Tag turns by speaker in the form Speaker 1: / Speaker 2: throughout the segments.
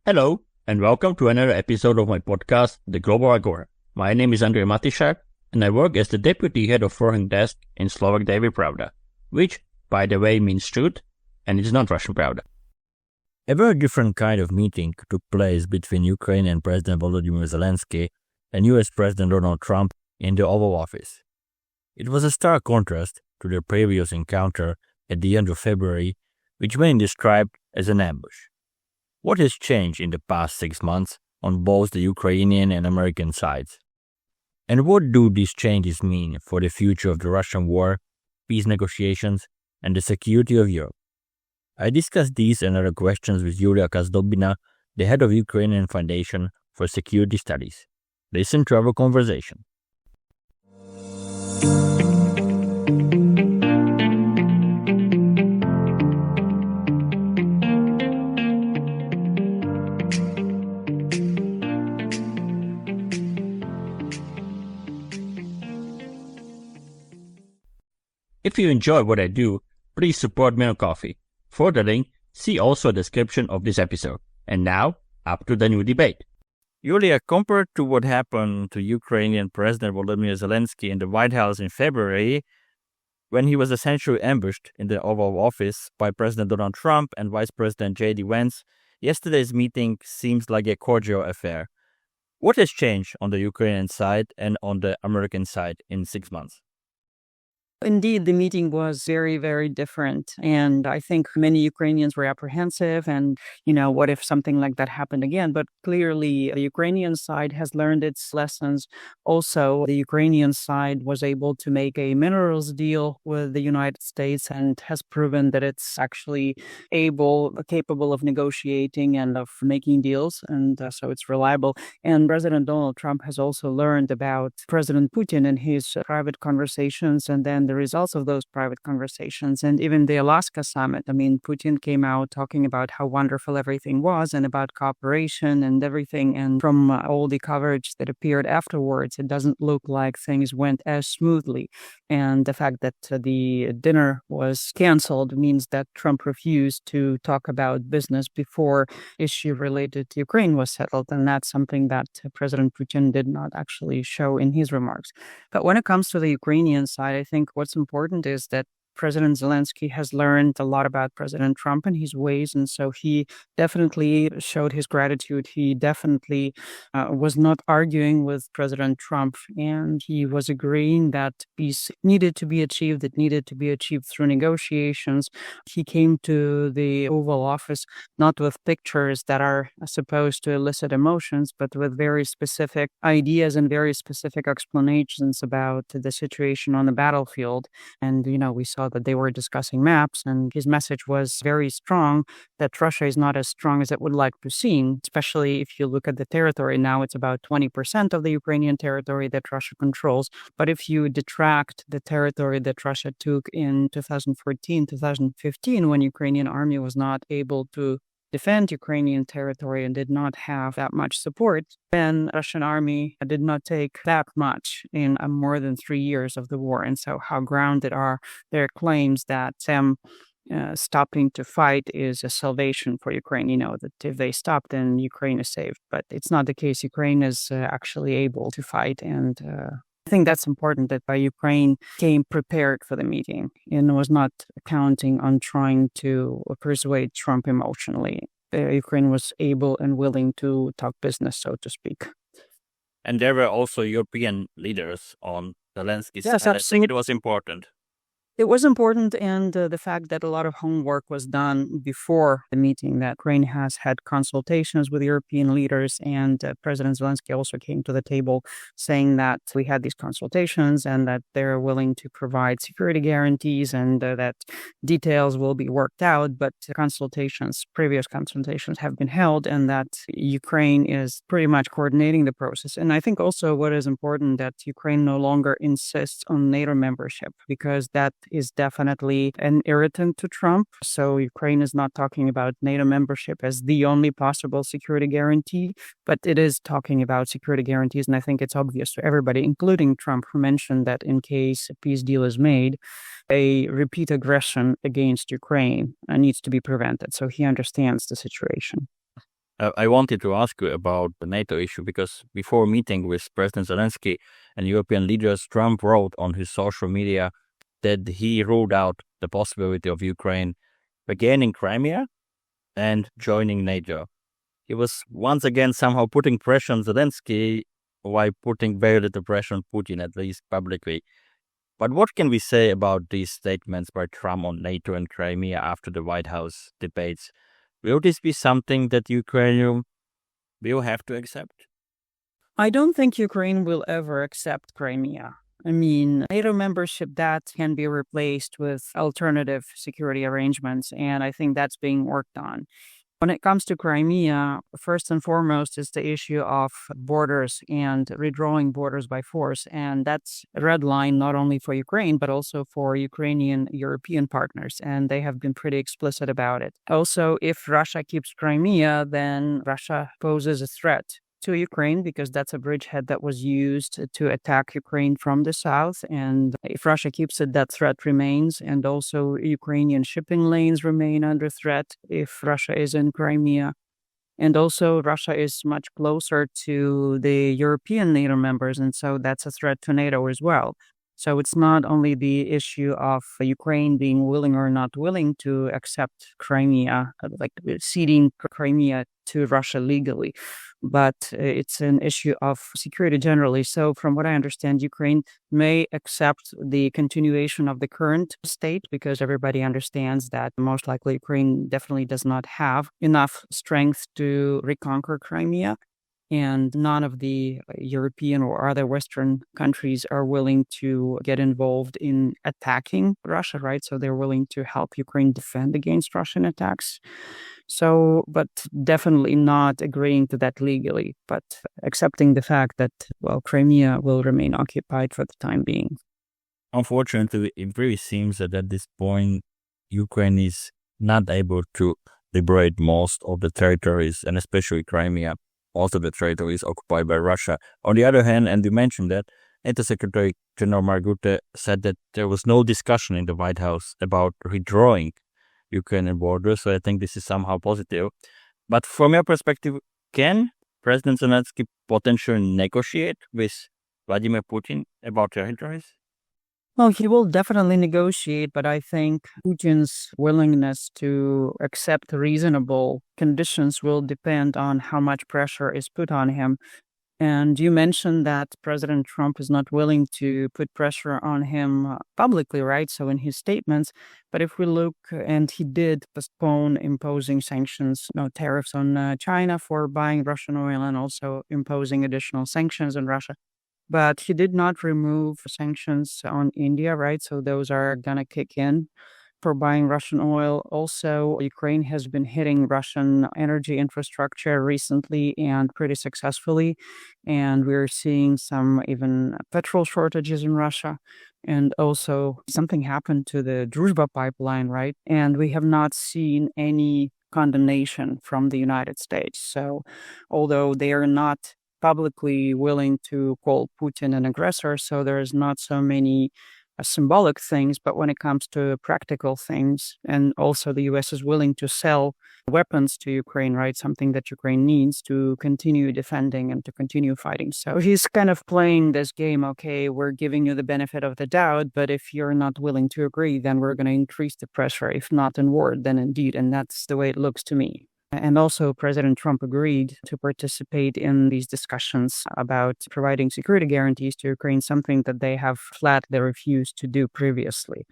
Speaker 1: Hello, and welcome to another episode of my podcast, The Global Agora. My name is Andrej Matišak, and I work as the Deputy Head of Foreign Desk in Slovak Daily Pravda, which, by the way, means truth, and it's not Russian Pravda. A very different kind of meeting took place between Ukrainian President Volodymyr Zelensky and US President Donald Trump in the Oval Office. It was a stark contrast to their previous encounter at the end of February, which many described as an ambush. What has changed in the past 6 months on both the Ukrainian and American sides? And what do these changes mean for the future of the Russian war, peace negotiations, and the security of Europe? I discussed these and other questions with Julia Kazdobina, the head of Ukrainian Foundation for Security Studies. Listen to our conversation. If you enjoy what I do, please support me on Coffee. For the link, see also a description of this episode. And now, up to the new debate. Yulia, compared to what happened to Ukrainian President Volodymyr Zelensky in the White House in February, when he was essentially ambushed in the Oval Office by President Donald Trump and Vice President J.D. Vance, yesterday's meeting seems like a cordial affair. What has changed on the Ukrainian side and on the American side in 6 months?
Speaker 2: Indeed, the meeting was very, very different. And I think many Ukrainians were apprehensive and, what if something like that happened again? But clearly, the Ukrainian side has learned its lessons. Also, the Ukrainian side was able to make a minerals deal with the United States and has proven that it's actually capable of negotiating and of making deals. And so it's reliable. And President Donald Trump has also learned about President Putin and his private conversations and then the results of those private conversations. And even the Alaska summit, Putin came out talking about how wonderful everything was and about cooperation and everything. And from all the coverage that appeared afterwards, it doesn't look like things went as smoothly. And the fact that the dinner was canceled means that Trump refused to talk about business before issue related to Ukraine was settled. And that's something that President Putin did not actually show in his remarks. But when it comes to the Ukrainian side, I think what's important is that President Zelensky has learned a lot about President Trump and his ways, and so he definitely showed his gratitude. He definitely was not arguing with President Trump, and he was agreeing that peace needed to be achieved. It needed to be achieved through negotiations. He came to the Oval Office not with pictures that are supposed to elicit emotions, but with very specific ideas and very specific explanations about the situation on the battlefield. And, we saw that they were discussing maps, and his message was very strong that Russia is not as strong as it would like to seem, especially if you look at the territory. Now it's about 20% of the Ukrainian territory that Russia controls. But if you detract the territory that Russia took in 2014, 2015, when Ukrainian army was not able to defend Ukrainian territory and did not have that much support, then Russian army did not take that much in more than 3 years of the war. And so how grounded are their claims that them stopping to fight is a salvation for Ukraine, that if they stop, then Ukraine is saved. But it's not the case. Ukraine is actually able to fight, and I think that's important that Ukraine came prepared for the meeting and was not counting on trying to persuade Trump emotionally. Ukraine was able and willing to talk business, so to speak.
Speaker 1: And there were also European leaders on Zelensky's
Speaker 2: Yes,
Speaker 1: side. I think
Speaker 2: absolutely.
Speaker 1: it was important.
Speaker 2: It was important, and the fact that a lot of homework was done before the meeting, that Ukraine has had consultations with European leaders, and President Zelensky also came to the table saying that we had these consultations and that they're willing to provide security guarantees and that details will be worked out, but previous consultations have been held, and that Ukraine is pretty much coordinating the process. And I think also what is important that Ukraine no longer insists on NATO membership, because that is definitely an irritant to Trump. So Ukraine is not talking about NATO membership as the only possible security guarantee, but it is talking about security guarantees. And I think it's obvious to everybody, including Trump, who mentioned that in case a peace deal is made, a repeat aggression against Ukraine needs to be prevented. So he understands the situation.
Speaker 1: I wanted to ask you about the NATO issue because before meeting with President Zelensky and European leaders, Trump wrote on his social media that he ruled out the possibility of Ukraine regaining Crimea and joining NATO. He was once again somehow putting pressure on Zelensky while putting very little pressure on Putin, at least publicly. But what can we say about these statements by Trump on NATO and Crimea after the White House debates? Will this be something that Ukraine will have to accept?
Speaker 2: I don't think Ukraine will ever accept Crimea. I mean, NATO membership, that can be replaced with alternative security arrangements, and I think that's being worked on. When it comes to Crimea, first and foremost is the issue of borders and redrawing borders by force. And that's a red line not only for Ukraine, but also for Ukrainian European partners. And they have been pretty explicit about it. Also, if Russia keeps Crimea, then Russia poses a threat to Ukraine because that's a bridgehead that was used to attack Ukraine from the south. And if Russia keeps it, that threat remains. And also Ukrainian shipping lanes remain under threat if Russia is in Crimea. And also Russia is much closer to the European NATO members. And so that's a threat to NATO as well. So it's not only the issue of Ukraine being willing or not willing to accept Crimea, like ceding Crimea to Russia legally, but it's an issue of security generally. So from what I understand, Ukraine may accept the continuation of the current state because everybody understands that most likely Ukraine definitely does not have enough strength to reconquer Crimea. And none of the European or other Western countries are willing to get involved in attacking Russia, right? So they're willing to help Ukraine defend against Russian attacks. So, but definitely not agreeing to that legally, but accepting the fact that, well, Crimea will remain occupied for the time being.
Speaker 1: Unfortunately, it really seems that at this point, Ukraine is not able to liberate most of the territories, and especially Crimea. Also, the territory is occupied by Russia. On the other hand, and you mentioned that, NATO Secretary General Mark Rutte said that there was no discussion in the White House about redrawing Ukrainian borders, so I think this is somehow positive. But from your perspective, can President Zelensky potentially negotiate with Vladimir Putin about territories?
Speaker 2: Well, he will definitely negotiate, but I think Putin's willingness to accept reasonable conditions will depend on how much pressure is put on him. And you mentioned that President Trump is not willing to put pressure on him publicly, right? So in his statements, but if we look, and he did postpone imposing sanctions, tariffs on China for buying Russian oil and also imposing additional sanctions on Russia. But he did not remove sanctions on India, right? So those are going to kick in for buying Russian oil. Also, Ukraine has been hitting Russian energy infrastructure recently and pretty successfully. And we're seeing some even petrol shortages in Russia. And also something happened to the Druzhba pipeline, right? And we have not seen any condemnation from the United States. So although they are not publicly willing to call Putin an aggressor, so there's not so many symbolic things, but when it comes to practical things, and also the US is willing to sell weapons to Ukraine, right? Something that Ukraine needs to continue defending and to continue fighting. So he's kind of playing this game, okay, we're giving you the benefit of the doubt, but if you're not willing to agree, then we're going to increase the pressure. If not in word, then in deed. And that's the way it looks to me. And also, President Trump agreed to participate in these discussions about providing security guarantees to Ukraine, something that they have flatly refused to do previously.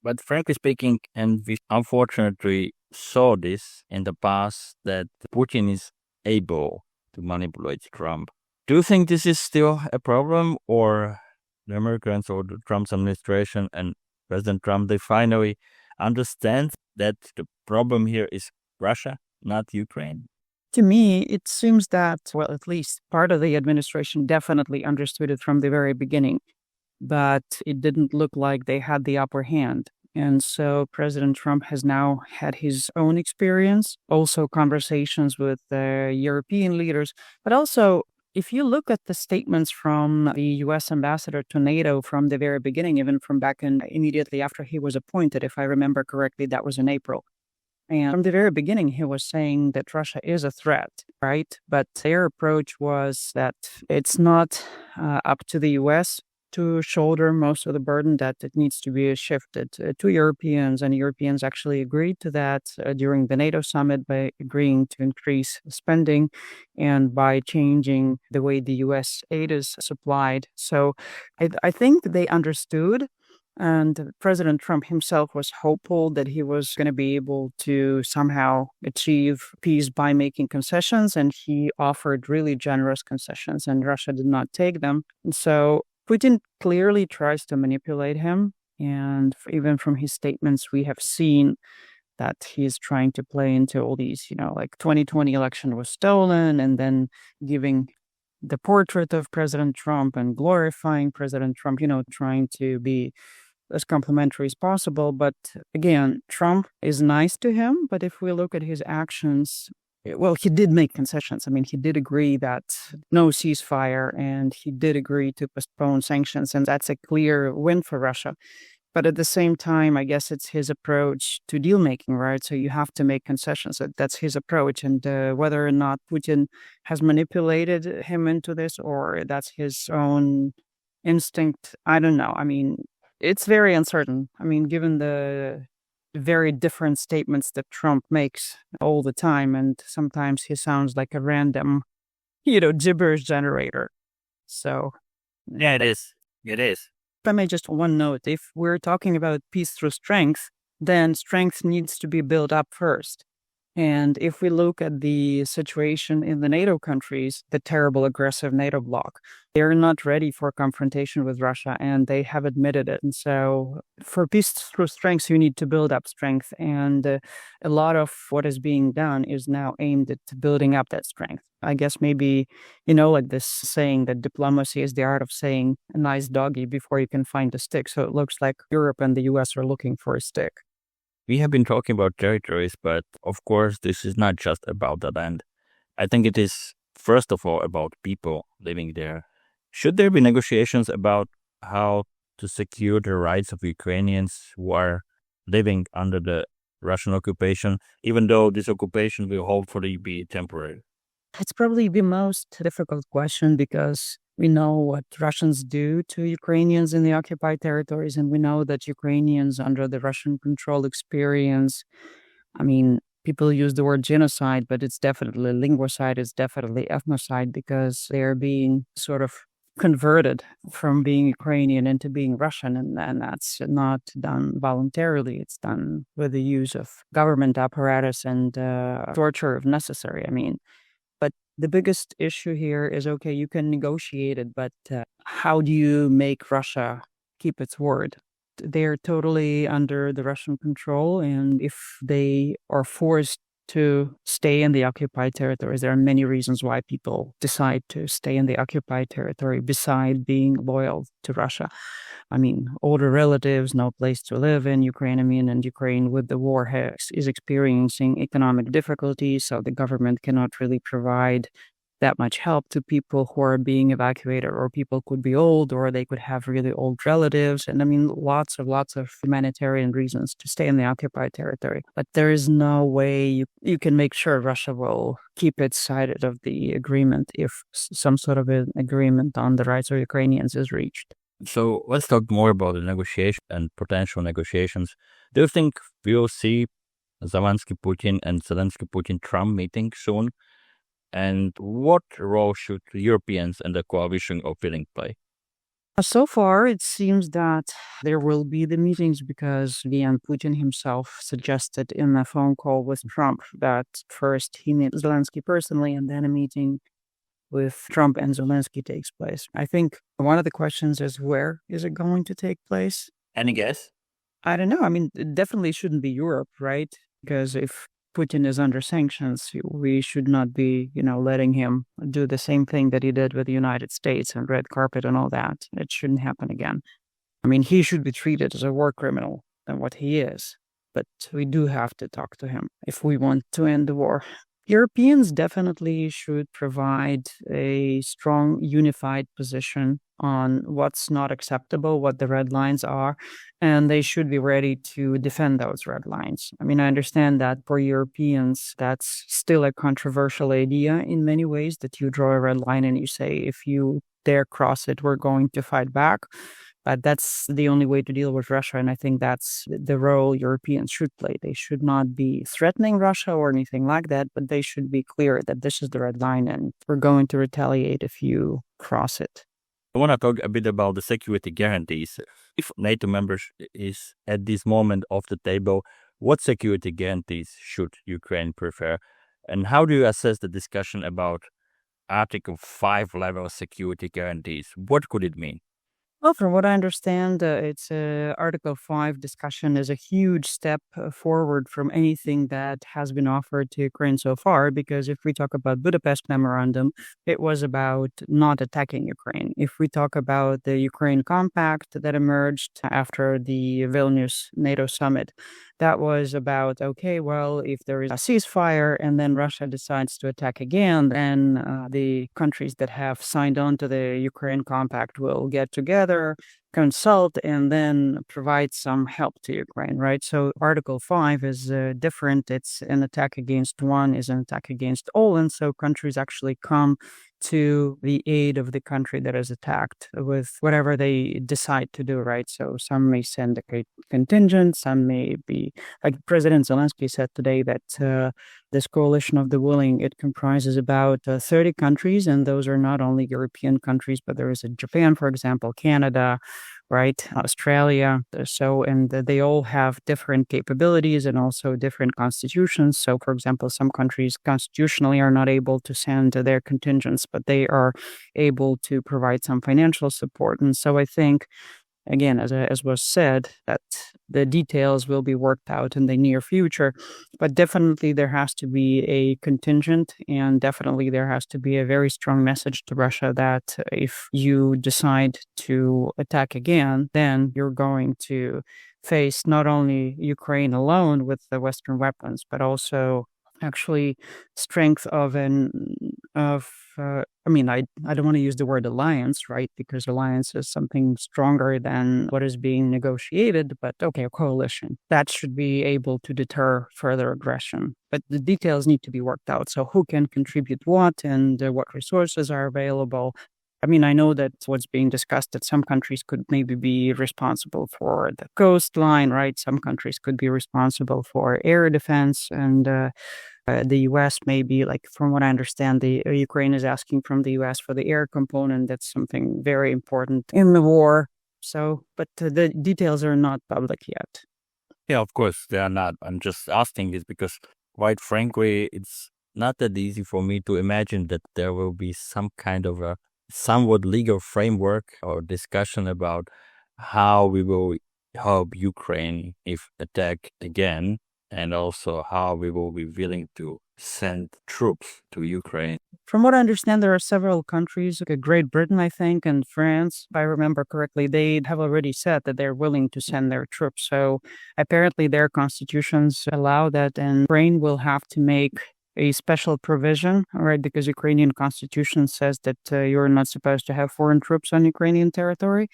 Speaker 1: But frankly speaking, and we unfortunately saw this in the past, that Putin is able to manipulate Trump. Do you think this is still a problem, or the Americans or the Trump's administration and President Trump, they finally understand that the problem here is Russia, not Ukraine?
Speaker 2: To me, it seems that, well, at least part of the administration definitely understood it from the very beginning, but it didn't look like they had the upper hand. And so President Trump has now had his own experience, also conversations with European leaders, but also if you look at the statements from the U.S. ambassador to NATO from the very beginning, even from back in immediately after he was appointed, if I remember correctly, that was in April. And from the very beginning, he was saying that Russia is a threat, right? But their approach was that it's not up to the US to shoulder most of the burden, that it needs to be shifted to Europeans. And Europeans actually agreed to that during the NATO summit by agreeing to increase spending and by changing the way the US aid is supplied. So I think they understood. And President Trump himself was hopeful that he was going to be able to somehow achieve peace by making concessions. And he offered really generous concessions, and Russia did not take them. And so Putin clearly tries to manipulate him. And even from his statements, we have seen that he's trying to play into all these, like 2020 election was stolen, and then giving the portrait of President Trump and glorifying President Trump, trying to be as complimentary as possible. But again, Trump is nice to him. But if we look at his actions, well, he did make concessions. I mean, he did agree that no ceasefire, and he did agree to postpone sanctions. And that's a clear win for Russia. But at the same time, I guess it's his approach to deal making, right? So you have to make concessions. That's his approach. And whether or not Putin has manipulated him into this, or that's his own instinct, I don't know. I mean, it's very uncertain. I mean, given the very different statements that Trump makes all the time, and sometimes he sounds like a random, gibberish generator. So,
Speaker 1: Yeah, it is. It is.
Speaker 2: if I may, just one note, if we're talking about peace through strength, then strength needs to be built up first. And if we look at the situation in the NATO countries, the terrible aggressive NATO bloc, they're not ready for confrontation with Russia, and they have admitted it. And so for peace through strength, you need to build up strength. And a lot of what is being done is now aimed at building up that strength. I guess maybe, like this saying that diplomacy is the art of saying a nice doggy before you can find a stick. So it looks like Europe and the US are looking for a stick.
Speaker 1: We have been talking about territories, but of course, this is not just about the land. I think it is, first of all, about people living there. Should there be negotiations about how to secure the rights of Ukrainians who are living under the Russian occupation, even though this occupation will hopefully be temporary?
Speaker 2: It's probably the most difficult question, because we know what Russians do to Ukrainians in the occupied territories, and we know that Ukrainians under the Russian control experience, I mean, people use the word genocide, but it's definitely linguicide, it's definitely ethnocide, because they're being sort of converted from being Ukrainian into being Russian, and that's not done voluntarily. It's done with the use of government apparatus and torture if necessary. I mean, but the biggest issue here is, okay, you can negotiate it, but how do you make Russia keep its word? They're totally under the Russian control, and if they are forced to stay in the occupied territories, there are many reasons why people decide to stay in the occupied territory beside being loyal to Russia. I mean, older relatives, no place to live in Ukraine. I mean, and Ukraine with the war is experiencing economic difficulties, so the government cannot really provide that much help to people who are being evacuated, or people could be old, or they could have really old relatives. And I mean, lots of humanitarian reasons to stay in the occupied territory. But there is no way you can make sure Russia will keep its side of the agreement if some sort of an agreement on the rights of Ukrainians is reached.
Speaker 1: So let's talk more about the negotiation and potential negotiations. Do you think we'll see Zelensky-Putin and Zelensky-Putin-Trump meeting soon? And what role should Europeans and the coalition of willing play?
Speaker 2: So far, it seems that there will be the meetings, because Putin himself suggested in a phone call with Trump that first he meets Zelensky personally, and then a meeting with Trump and Zelensky takes place. I think one of the questions is, where is it going to take place?
Speaker 1: Any guess?
Speaker 2: I don't know. I mean, it definitely shouldn't be Europe, right? Because if Putin is under sanctions, we should not be, letting him do the same thing that he did with the United States and red carpet and all that. It shouldn't happen again. I mean, he should be treated as a war criminal than what he is. But we do have to talk to him if we want to end the war. Europeans definitely should provide a strong, unified position on what's not acceptable, what the red lines are, and they should be ready to defend those red lines. I mean, I understand that for Europeans, that's still a controversial idea in many ways, that you draw a red line and you say, if you dare cross it, we're going to fight back. But that's the only way to deal with Russia. And I think that's the role Europeans should play. They should not be threatening Russia or anything like that, but they should be clear that this is the red line and we're going to retaliate if you cross it.
Speaker 1: I want to talk a bit about the security guarantees. If NATO members is at this moment off the table, what security guarantees should Ukraine prefer? And how do you assess the discussion about Article 5 level security guarantees? What could it mean?
Speaker 2: Well, from what I understand, it's Article 5 discussion is a huge step forward from anything that has been offered to Ukraine so far, because if we talk about Budapest Memorandum, it was about not attacking Ukraine. If we talk about the Ukraine Compact that emerged after the Vilnius NATO summit, that was about, okay, well, if there is a ceasefire and then Russia decides to attack again, then the countries that have signed on to the Ukraine Compact will get together, consult, and then provide some help to Ukraine, right? So Article 5 is different. It's an attack against one, is an attack against all. And so countries actually come to the aid of the country that is attacked with whatever they decide to do, right? So some may send a contingent, some may be, like President Zelensky said today, that this coalition of the willing, it comprises about 30 countries, and those are not only European countries, but there is Japan, for example, Canada, right? Australia. So, and they all have different capabilities and also different constitutions. So, for example, some countries constitutionally are not able to send their contingents, but they are able to provide some financial support. And so I think, again, as was said, that the details will be worked out in the near future, but definitely there has to be a contingent, and definitely there has to be a very strong message to Russia that if you decide to attack again, then you're going to face not only Ukraine alone with the Western weapons, but also actually strength of I don't want to use the word alliance, right? Because alliance is something stronger than what is being negotiated, but okay, a coalition that should be able to deter further aggression. But the details need to be worked out. So who can contribute what, and what resources are available? I mean, I know that what's being discussed, that some countries could maybe be responsible for the coastline, right? Some countries could be responsible for air defense, and the U.S. maybe, like from what I understand, the Ukraine is asking from the U.S. for the air component. That's something very important in the war. So, but the details are not public yet.
Speaker 1: Yeah, of course, they are not. I'm just asking this because, quite frankly, it's not that easy for me to imagine that there will be some kind of a somewhat legal framework or discussion about how we will help Ukraine if attacked again, and also how we will be willing to send troops to Ukraine.
Speaker 2: From what I understand, there are several countries, like Great Britain, I think, and France, if I remember correctly, they have already said that they're willing to send their troops. So apparently their constitutions allow that, and Ukraine will have to make a special provision, right? Because Ukrainian constitution says that you're not supposed to have foreign troops on Ukrainian territory.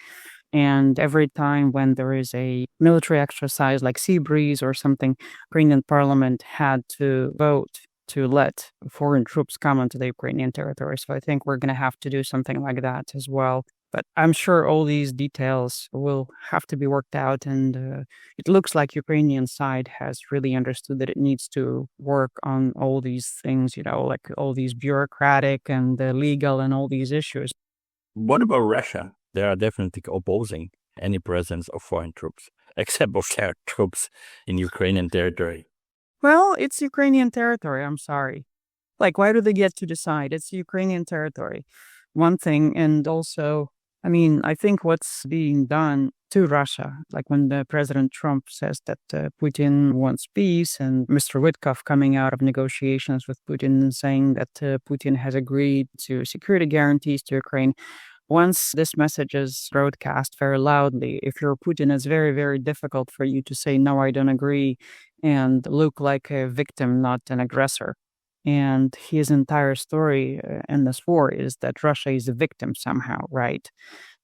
Speaker 2: And every time when there is a military exercise like Sea Breeze or something, Ukrainian parliament had to vote to let foreign troops come onto the Ukrainian territory. So I think we're going to have to do something like that as well. But I'm sure all these details will have to be worked out. And it looks like Ukrainian side has really understood that it needs to work on all these things, like all these bureaucratic and legal and all these issues.
Speaker 1: What about Russia? They are definitely opposing any presence of foreign troops, except of their troops in Ukrainian territory.
Speaker 2: Well, it's Ukrainian territory. I'm sorry. Like, why do they get to decide? It's Ukrainian territory. One thing. And also, I mean, I think what's being done to Russia, like when the President Trump says that Putin wants peace, and Mr. Witkoff coming out of negotiations with Putin and saying that Putin has agreed to security guarantees to Ukraine. Once this message is broadcast very loudly, if you're Putin, it's very, very difficult for you to say, no, I don't agree, and look like a victim, not an aggressor. And his entire story in this war is that Russia is a victim somehow, right?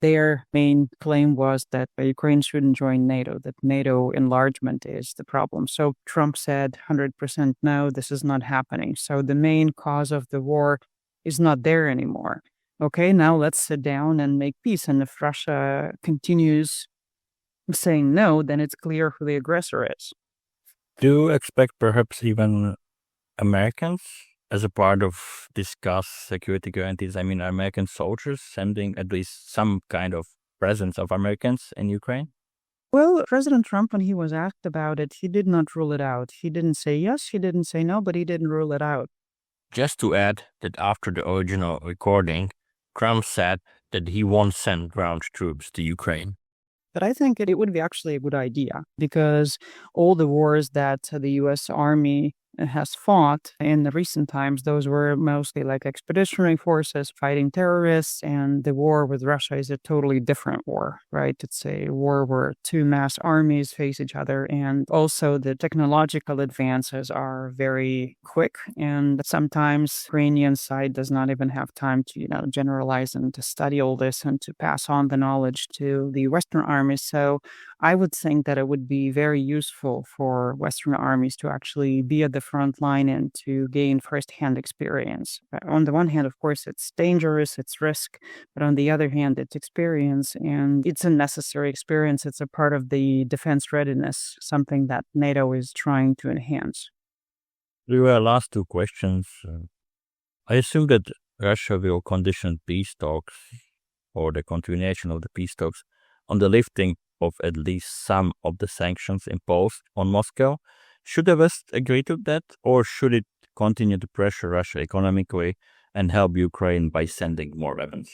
Speaker 2: Their main claim was that Ukraine shouldn't join NATO, that NATO enlargement is the problem. So Trump said 100% no, this is not happening. So the main cause of the war is not there anymore. Okay, now let's sit down and make peace. And if Russia continues saying no, then it's clear who the aggressor is.
Speaker 1: Do you expect perhaps even Americans as a part of discuss security guarantees? I mean, are American soldiers sending at least some kind of presence of Americans in Ukraine?
Speaker 2: Well, President Trump, when he was asked about it, he did not rule it out. He didn't say yes, he didn't say no, but he didn't rule it out.
Speaker 1: Just to add that after the original recording, Trump said that he won't send ground troops to Ukraine.
Speaker 2: But I think it would be actually a good idea because all the wars that the U.S. Army has fought in the recent times, those were mostly like expeditionary forces fighting terrorists, and the war with Russia is a totally different war, right? It's a war where two mass armies face each other, and also the technological advances are very quick, and sometimes Ukrainian side does not even have time to, generalize and to study all this and to pass on the knowledge to the Western armies. So I would think that it would be very useful for Western armies to actually be at the front line and to gain firsthand experience. On the one hand, of course, it's dangerous, it's risk, but on the other hand, it's experience, and it's a necessary experience. It's a part of the defense readiness, something that NATO is trying to enhance.
Speaker 1: Your last two questions. I assume that Russia will condition peace talks or the continuation of the peace talks on the lifting of at least some of the sanctions imposed on Moscow. Should the West agree to that, or should it continue to pressure Russia economically and help Ukraine by sending more weapons?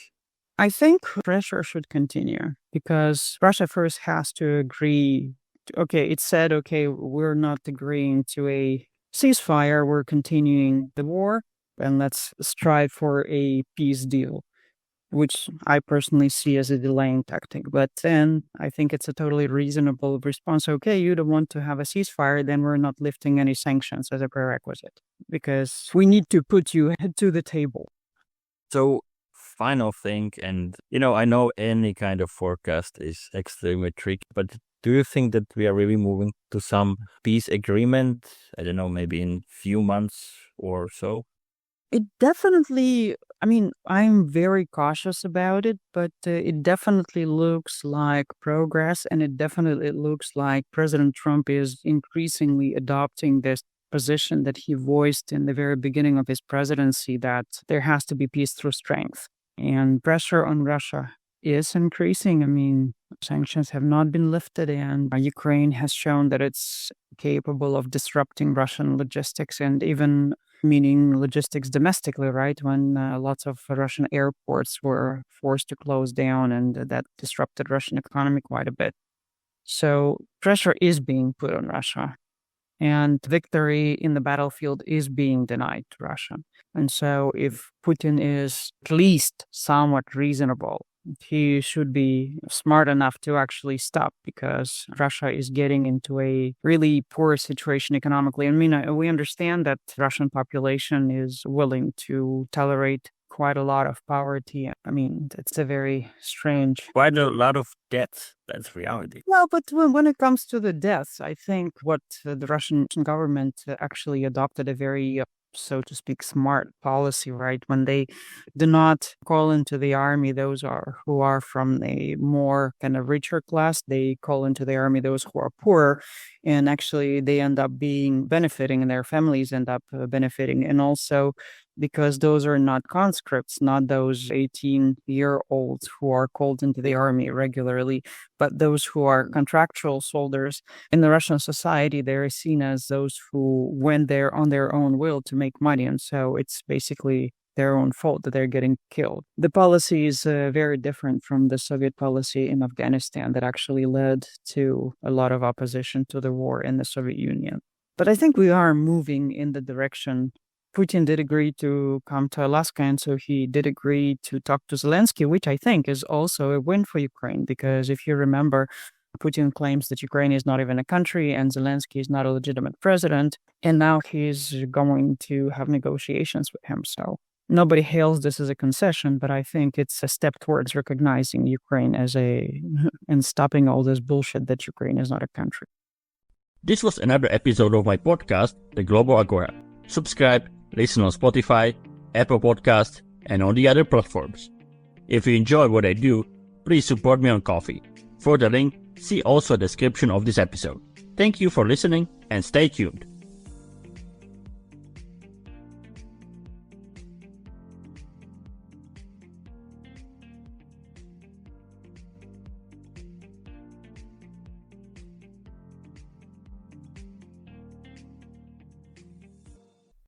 Speaker 2: I think pressure should continue because Russia first has to agree. It said, we're not agreeing to a ceasefire, we're continuing the war, and let's strive for a peace deal, which I personally see as a delaying tactic. But then I think it's a totally reasonable response. Okay, you don't want to have a ceasefire, then we're not lifting any sanctions as a prerequisite because we need to put you to the table.
Speaker 1: So, final thing, and I know any kind of forecast is extremely tricky, but do you think that we are really moving to some peace agreement? I don't know, maybe in few months or so?
Speaker 2: It definitely, I'm very cautious about it, but it definitely looks like progress, and it definitely looks like President Trump is increasingly adopting this position that he voiced in the very beginning of his presidency, that there has to be peace through strength. And pressure on Russia is increasing. Sanctions have not been lifted, and Ukraine has shown that it's capable of disrupting Russian logistics and even meaning logistics domestically, right? When lots of Russian airports were forced to close down, and that disrupted Russian economy quite a bit. So pressure is being put on Russia, and victory in the battlefield is being denied to Russia. And so if Putin is at least somewhat reasonable, he should be smart enough to actually stop, because Russia is getting into a really poor situation economically. We understand that the Russian population is willing to tolerate quite a lot of poverty. It's a very strange...
Speaker 1: Quite a lot of deaths. That's reality.
Speaker 2: Well, but when it comes to the deaths, I think what the Russian government actually adopted a very, so to speak, smart policy, right? When they do not call into the army those who are from a more kind of richer class, they call into the army those who are poor, and actually they end up benefiting, and their families end up benefiting. And also because those are not conscripts, not those 18-year-olds who are called into the army regularly, but those who are contractual soldiers. In the Russian society, they're seen as those who went there on their own will to make money, and so it's basically their own fault that they're getting killed. The policy is very different from the Soviet policy in Afghanistan that actually led to a lot of opposition to the war in the Soviet Union. But I think we are moving in the direction. Putin did agree to come to Alaska, and so he did agree to talk to Zelensky, which I think is also a win for Ukraine, because if you remember, Putin claims that Ukraine is not even a country and Zelensky is not a legitimate president. And now he's going to have negotiations with him. So nobody hails this as a concession, but I think it's a step towards recognizing Ukraine and stopping all this bullshit that Ukraine is not a country.
Speaker 1: This was another episode of my podcast, The Global Agora. Subscribe, listen on Spotify, Apple Podcasts, and on the other platforms. If you enjoy what I do, please support me on Ko-fi. For the link, see also the description of this episode. Thank you for listening and stay tuned.